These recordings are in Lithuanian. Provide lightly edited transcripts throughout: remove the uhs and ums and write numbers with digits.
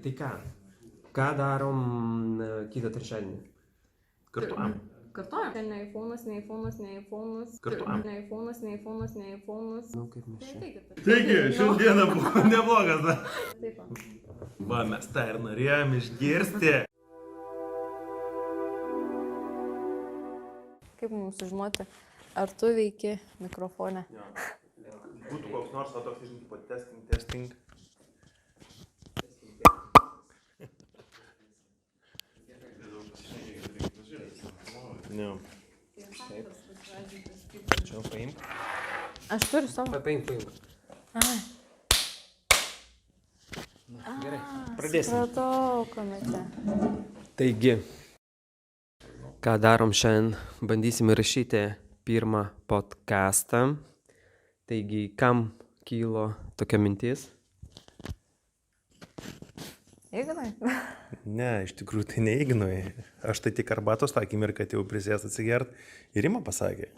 Tai ką darom kitą trečiadienį? Kartuojam. Ne iPhone'as. Kartuojam. Ne iPhone'as. Nu, kaip mes čia. Taigi, šiandieną buvo neblogas, da. Taip. Va, mes tą ir norėjom išgirsti. Kaip mums sužinoti, ar tu veiki mikrofone? Būtų koks nors, o toks, žinai, tipo testing. Ne. Čia paimk. Aš turiu savo. Paimk. Gerai, pradėsim. Supratau, komete. Taigi, ką darom šiandien? Bandysim įrašyti pirmą podcastą. Taigi, kam kilo tokia mintis? Ignai? Ne, iš tikrųjų tai neignui. Aš tai tik arbatos tą akimirką atėjau prisės atsigert ir Rima pasakė.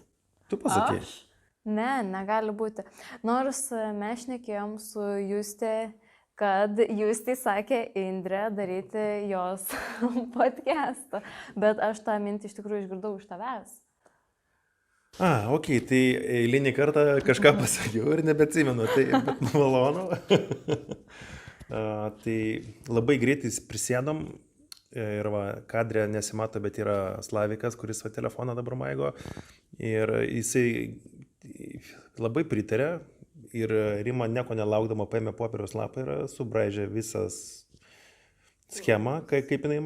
Tu pasakė. Aš? Ne, negali būti. Nors mes šnekėjom su Justė, kad Justė sakė Indrė daryti jos podcastą, bet aš tą mintį iš tikrųjų išgirdau iš tavęs. Okay, tai eilinį kartą kažką pasakiau ir nebeatsimenu, tai bet malonu. Tai labai greitai prisėdom ir va, kadre nesimato, bet yra Slavikas, kuris va telefoną dabar maigo ir jisai labai pritarė ir Rima nieko nelaukdama paėmė popieriaus lapą ir subraižė visas schemą, kaip jinai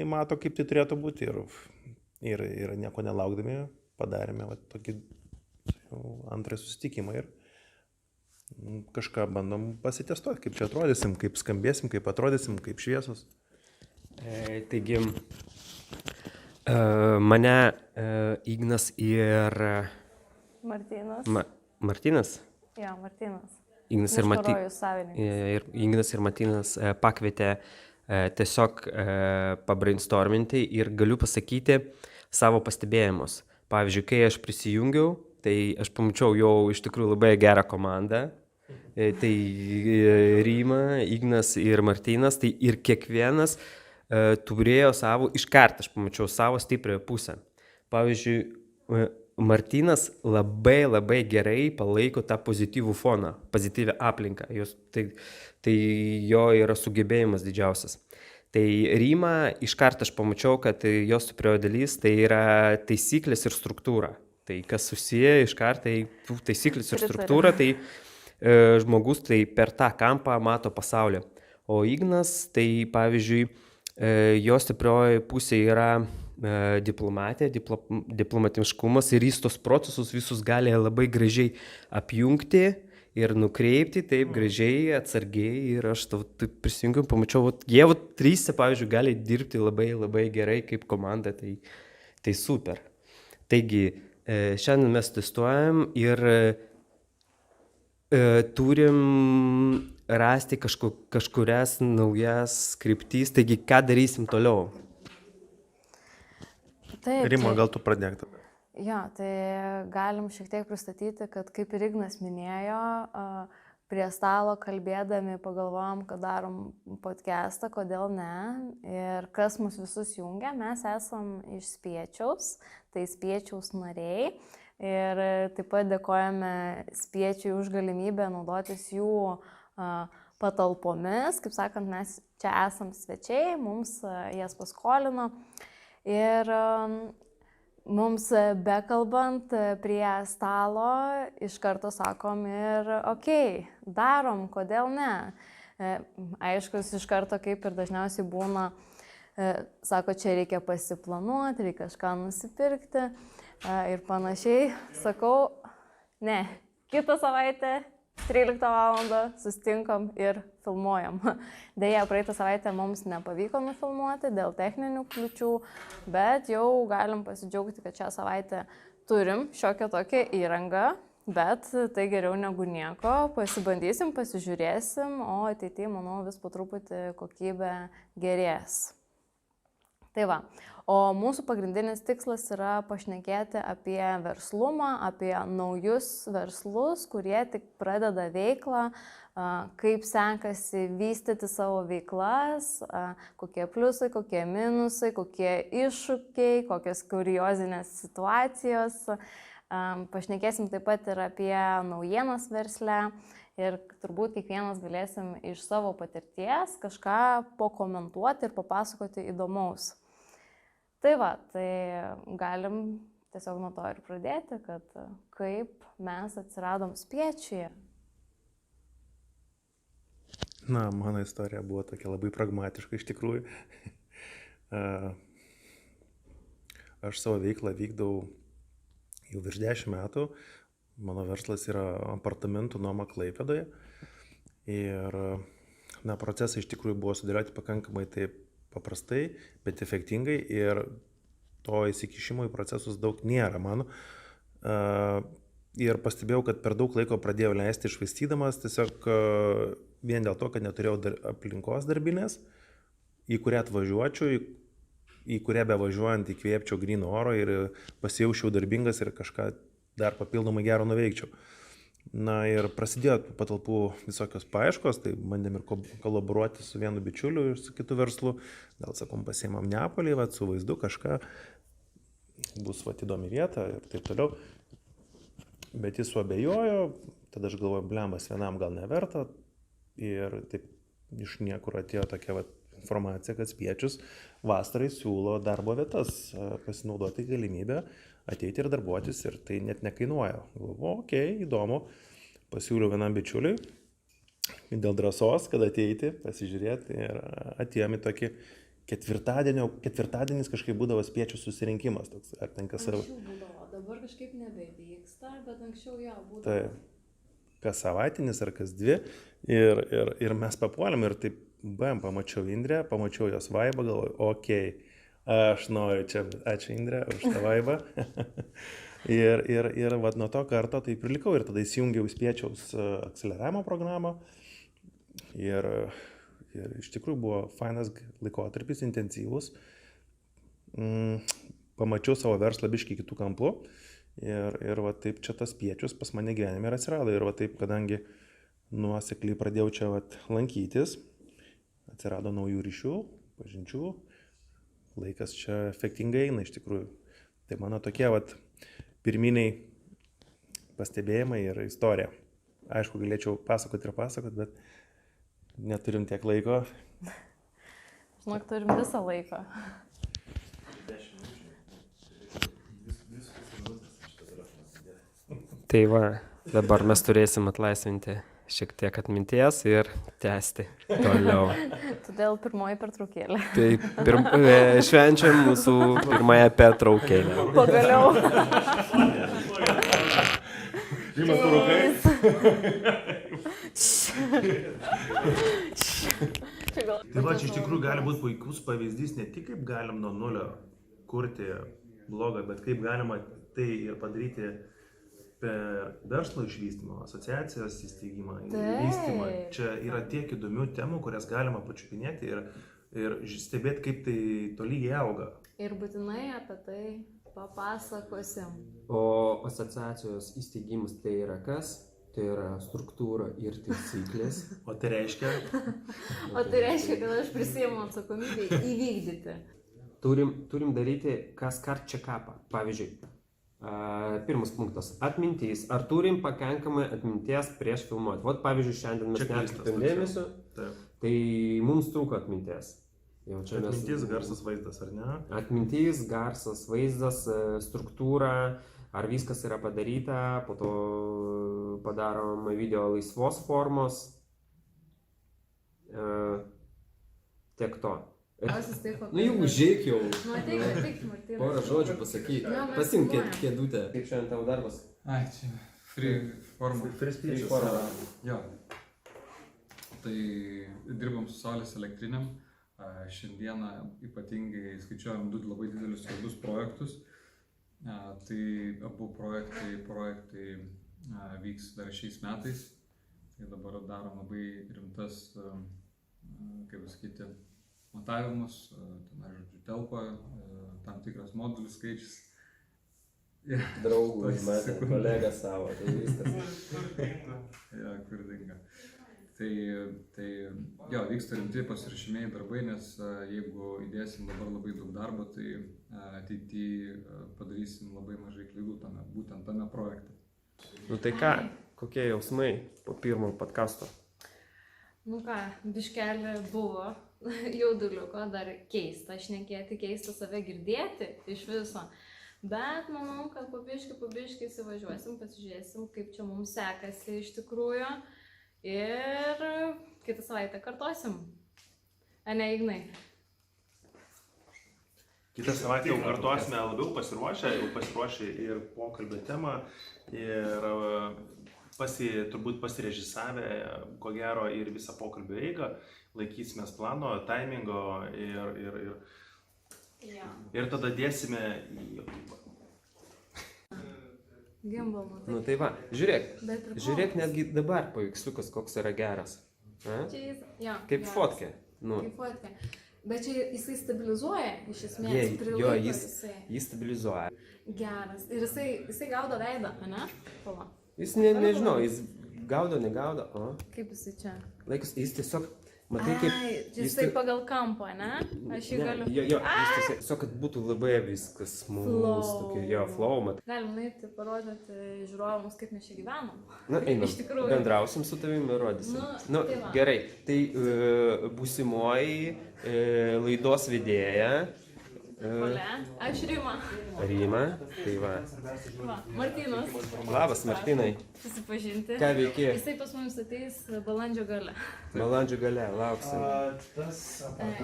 mato, kaip tai turėtų būti ir nieko nelaukdami padarėme va, tokį antrąjį susitikimą ir kažką bandom pasitestuoti, kaip čia atrodysim, kaip skambėsim, kaip atrodysim, kaip šviesos. Taigi, mane Ignas ir... Martynas? Martynas? Jo, Martynas. Ignas ir Martynas pakvietė tiesiog pabrainstorminti ir galiu pasakyti savo pastebėjimus. Pavyzdžiui, kai aš prisijungiau, tai aš pamačiau jau iš tikrųjų labai gerą komandą. Tai Rima, Ignas ir Martynas, tai ir kiekvienas turėjo savo, iškart aš pamačiau savo stiprią pusę. Pavyzdžiui, Martynas labai gerai palaiko tą pozityvų foną, pozityvę aplinką. Tai jo yra sugebėjimas didžiausias. Tai Rima, iškart aš pamačiau, kad jos stiprioji dalis tai yra taisyklės ir struktūra. Tai kas susiję iškart, tai taisyklės ir struktūra, tai žmogus tai per tą kampą mato pasaulį. O Ignas, tai pavyzdžiui, jo stiprioji pusė yra diplomatija, diplomatiškumas ir jis tos procesus visus gali labai gražiai apjungti ir nukreipti taip gražiai, atsargiai ir aš taip prisijungiau, pamačiau, jie tryse, pavyzdžiui, gali dirbti labai gerai kaip komanda, tai super. Taigi, šiandien mes testuojam ir turim rasti kažkurias naujas kryptis, taigi ką darysim toliau? Taip, Rima, gal tu pradėk tada? Jo, tai galim šiek tiek pristatyti, kad kaip ir Ignas minėjo, prie stalo kalbėdami pagalvojom, kad darom podcastą, kodėl ne, ir kas mus visus jungia, mes esam iš Spiečiaus, tai Spiečiaus nariai. Ir taip pat dėkojame Spiečiui už galimybę naudotis jų patalpomis. Kaip sakant, mes čia esam svečiai, mums jas paskolino. Ir mums bekalbant prie stalo iš karto sakom ir darom, kodėl ne. Aišku, iš karto kaip ir dažniausiai būna, sako, čia reikia pasiplanuoti, reikia kažką nusipirkti. Ir panašiai, sakau, ne, kitą savaitę 13 valandą susitinkam ir filmuojam. Deja, praeitą savaitę mums nepavyko nufilmuoti dėl techninių kliūčių, bet jau galim pasidžiaugti, kad šią savaitę turim šiokią tokią įrangą, bet tai geriau negu nieko, pasibandysim, pasižiūrėsim, o ateityje, manau, vis po truputį kokybė gerės. Tai va, o mūsų pagrindinis tikslas yra pašnekėti apie verslumą, apie naujus verslus, kurie tik pradeda veiklą, kaip sekasi vystyti savo veiklas, kokie pliusai, kokie minusai, kokie iššūkiai, kokios kuriozinės situacijos. Pašnekėsim taip pat ir apie naujienas versle ir turbūt kiekvienas galėsim iš savo patirties kažką pakomentuoti ir papasakoti įdomaus. Tai va, tai galim tiesiog nuo to ir pradėti, kad kaip mes atsiradom Spiečiuje. Na, mano istorija buvo tokia labai pragmatiška iš tikrųjų. Aš savo veiklą vykdau jau virš 10 metų. Mano verslas yra apartamentų nuoma Klaipėdoje. Ir procesai iš tikrųjų buvo sudėlioti pakankamai taip paprastai, bet efektingai ir to įsikišimo į procesus daug nėra mano. Ir pastebėjau, kad per daug laiko pradėjau leisti išvaistydamas, tiesiog vien dėl to, kad neturėjau aplinkos darbinės, į kurią atvažiuočiau, į kurią bevažiuojant įkvėpčiau gryno oro ir pasijaučiau darbingas ir kažką dar papildomai gero nuveikčiau. Na ir prasidėjo patalpų visokios paieškos, tai bandėm ir kolaboruoti su vienu bičiuliu ir su kitu verslu. Gal sakom, pasiėmam Neapolį, su vaizdu kažką, bus įdomi vieta ir taip toliau. Bet jis suabejojo, tada aš galvoju, blemas, vienam gal neverta. Ir taip iš niekur atėjo tokia informacija, kad Spiečius vasarai siūlo darbo vietas, pasinaudoti galimybę ateiti ir darbuotis ir tai net nekainuoja. Okei, įdomu. Pasiūliau vienam bičiuliui dėl drąsos, kad ateiti, pasižiūrėti ir atėjome tokį ketvirtadienis kažkaip būdavo Spiečių susirinkimas. Toks, ar ten kas savo. Anksčiau būdavo, dabar kažkaip nebevyksta, bet anksčiau jo būdavo. Tai kas savaitinis ar kas dvi ir mes papuolėm ir taip pamačiau Indrę, pamačiau jos vaibą, galvoju, okei. Aš noriu čia, ačiū Indrė už tą vaibą. ir nuo to karto taip ir likau ir tada įsijungiau Spiečiaus akceleravimo programą. Ir iš tikrųjų buvo fainas laikotarpis, intensyvus. Pamačiau savo verslą biškį kitų kampų. Ir taip čia tas Spiečius pas mane gyvenime ir atsirado. Ir taip, kadangi nuosekliai pradėjau čia lankytis, atsirado naujų ryšių, pažinčių. Laikas čia efektingai eina iš tikrųjų. Tai mano tokie pirminiai pastebėjimai ir istorija. Aišku, galėčiau pasakoti, bet neturim tiek laiko. Žinok, turim visą laiką. Tai va, dabar mes turėsim atlaisvinti šiek tiek atminties ir tęsti toliau. Todėl pirmoji pertraukėlė. Tai švenčiam mūsų pirmąją pertraukėlę. Pagaliau. Rimas, tu rūkai? Tai va, čia iš tikrųjų gali būti puikus pavyzdys, ne tik kaip galim nuo nulio kurti blogą, bet kaip galima tai ir padaryti per verslo išvystymą, asociacijos įsteigimą, vystymą. Čia yra tiek įdomių temų, kurias galima pačiupinėti ir stebėti, kaip tai tolygiai auga. Ir būtinai apie tai papasakosim. O asociacijos įsteigimas tai yra kas? Tai yra struktūra ir taisyklės. O tai reiškia? O tai reiškia, kad aš prisiimu atsakomybę įvykdyti. Turim daryti kaskart check-upą. Pavyzdžiui, pirmas punktas – atmintis. Ar turim pakankamai atminties prieš filmuoti? Vat pavyzdžiui, šiandien mes neatkreipėm dėmesio, tai mums trūko atminties. Atmintis, garsas, vaizdas, ar ne? Atmintis, garsas, vaizdas, struktūra, ar viskas yra padaryta, po to padarom video laisvos formos. Tiek to. Jau užėk jau. Porą žodžių pasakyk. Pasimk kėdutę. Kaip šiandien tavo darbas? Ai, čia free forma. Free forma. Jo. Tai dirbam su saulės elektrinėm. Šiandieną ypatingai skaičiuojam 2 labai didelius svarbius projektus. Tai abu projektai vyks dar šiais metais. Tai dabar darom labai rimtas, kaip sakyti, matavimus, ten, žodžiu, telpa tam tikras modulių skaičius. Draugų, Toks matė, sekundė. kolegą savo, tai viskas. Ja, kur dinga. Tai jo, vyksta rimti pasirašymėjai darbai, nes jeigu įdėsim dabar labai daug darbo, tai ateityje padarysim labai mažai klaidų būtent tame projekte. Nu tai ką, kokie jausmai po pirmo podcasto? Nu ką, biškelį buvo jauduliuko, dar keista šnekėti, keista save girdėti iš viso. Bet manau, kad pabiškai įsivažiuosim, pasižiūrėsim, kaip čia mums sekasi iš tikrųjų. Ir kitą savaitę kartosim. A ne, Ignai? Kitą savaitę jau kartuosime labiau pasiruošę ir pokalbio temą, ir turbūt pasirežisavę, ko gero, ir visą pokalbio eigą, laikysimės plano, timingo ir tada dėsime į YouTube. Gimbal, matai. Nu tai va, žiūrėk, Bet prikolas. žiūrėk netgi dabar paveiksliukas, koks yra geras. A? Čia jis, jo, Kaip geras. fotkė. Nu, Kaip fotkė. Bet čia jisai stabilizuoja, iš esmės, jo, prilaiko jis stabilizuoja. Geras. Ir jisai gaudo veidą, ne? Pala. Jis nežinau, jis gaudo, negaudo, o? Kaip jisai čia? Laikus, jis tiesiog, matai kaip... Ai, jisai pagal kampą, ne? Aš jį galiu... Jo, jis tiesiog, kad būtų labai viskas Flow. mūsų, jo, flow, matai. Galim nueiti parodyti žiūrovams, kaip mes čia gyvenom. Na, einam, Iš tikrųjų. bendrausim su tavimi ir rodysim. Nu, tai va. Gerai, tai būsimoji laidos vedėja Ole, aš Rima. Rima, tai va. Va, Martynas, Labas, Martynai, susipažinti. ką veiki? Jisai pas mums ateis balandžio gale. Balandžio gale, lauksim.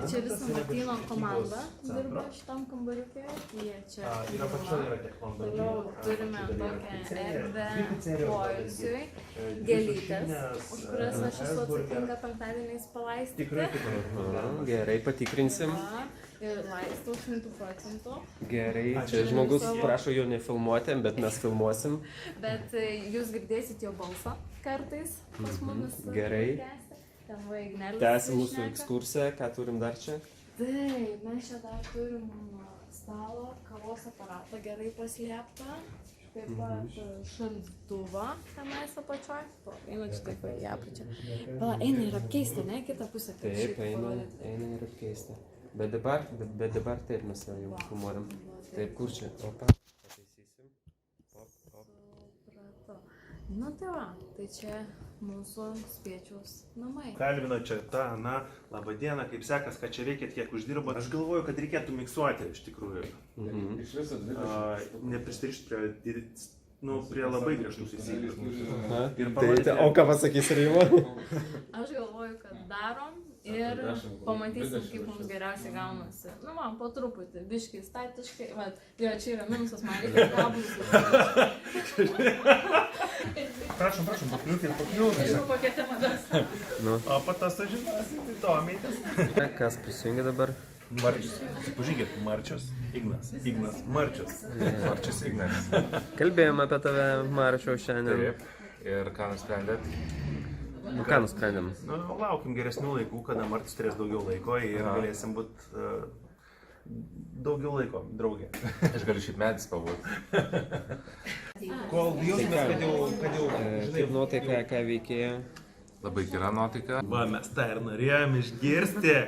Čia visa Martyno komanda dirba šitam kambariukė. Jie čia toliau turime tokią erdvę poilsiui, gėlytės, už kurias aš esu atsakinga penktadieniais palaistyti. Gerai, patikrinsim. Va, ir laistau 100%. Gerai, čia žmogus prašo jo nefilmuoti, bet mes filmuosim. Bet jūs girdėsit jo balsą kartais pas mumis. Gerai. Ten va Ignelis. Tęsim mūsų šneka. ekskursiją, ką turim dar čia? Taip, mes čia dar turim stalo, kavos aparatą gerai paslėptą. Taip pat šaldytuvą tenais apačioj. Eina čia taip į apačią. Pala, eina ir apkeisti, ne? Kitą pusę. Taip, eina ir apkeisti. Bet dabar taip mes jau filmuojam. Taip, kur čia? Opa, pataisysim. Supratau. Nu tai va, tai čia mūsų Spiečiaus namai. Kalbino čia tą, labą dieną, kaip sekas, ką čia veikėt, kiek uždirbot. Aš galvoju, kad reikėtų miksuoti iš tikrųjų. Iš viso 20. Neprisirišti prie labai griežtų taisyklių. Ir Tai, o ką pasakys Rima? Aš galvoju, kad darom ir pamatysim, kaip mums geriausiai gaunasi. Nu man, po truputį, biškai statiškai. Va, jo, čia yra minusas, man reikia kablus. Prašom, pakliūkit. Žinau, kokia tema das. O patas sužinosit, įdomėtės. Kas prisijungia dabar? Marčius. Susipažinkit, Marčius, Ignas. Marčius. Marčius Ignas. Kalbėjome apie tave, Marčiau, šiandien. Taip. Ir ką nusprendėt? Nu, ką nusprendėm? Laukim geresnių laikų, kada Marčius turės daugiau laiko ir galėsim būti daugiau laiko draugė. Aš galiu šiaip medis pabūti. Kol jausimės, kad jau Kaip nuotaika, ką veikėjo? Labai gera nuotaika. Va, mes tą ir norėjom išgirsti.